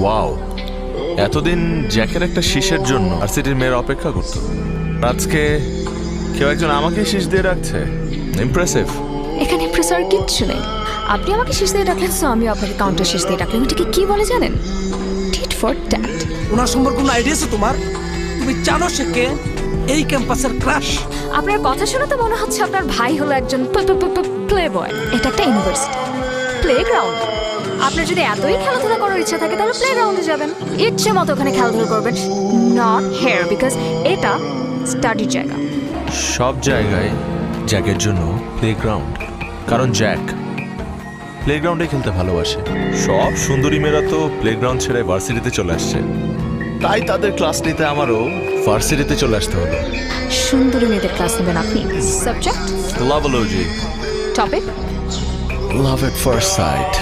Wow, এতদিন জ্যাকের একটা শীষের জন্য ভার্সিটির মেয়ের অপেক্ষা করতো, আজকে কেউ একজন আমাকে শীষ দিয়ে রাখছে। ইমপ্রেসিভ। এখানে ইমপ্রেসার কিচ্ছু নেই। আপনি আমাকে শেষ দিয়ে ডাকলেন, সো আমি আপনাকে কাউন্টার শেষ দিয়ে ডাকলাম। এটাকে কি বলে জানেন? Tit for tat. ওনার সম্পর্কে কোনো আইডিয়া আছে তোমার? তুমি জানো সে কে? এই ক্যাম্পাসের ক্রাশ। আপনার কথা শুনে তো মনে হচ্ছে আপনার ভাই হলো একজন প্লে বয়। এটা একটা ইউনিভার্সিটি, প্লেগ্রাউন্ড। আপনার যদি এতই খেলাধুলা করার ইচ্ছা থাকে তাহলে প্লেগ্রাউন্ডে যাবেন, ইচ্ছে মতো ওখানে খেলাধুলা করবেন, নট হেয়ার, বিকজ এটা স্টাডির জায়গা। সব জায়গায় জ্যাকের জন্য প্লেগ্রাউন্ড, কারণ জ্যাক প্লেগ্রাউন্ডে খেলতে ভালোবাসে। সব সুন্দরী মেয়েরা তো প্লেগ্রাউন্ড ছেড়ে ভার্সিটিতে চলে আসছে, তাই তাদের ক্লাস নিতে আমারও ভার্সিটিতে চলে আসতে হলো। সুন্দরী মেয়েদের ক্লাস নেবেন আপনি। Subject, loveology, topic, love at first site.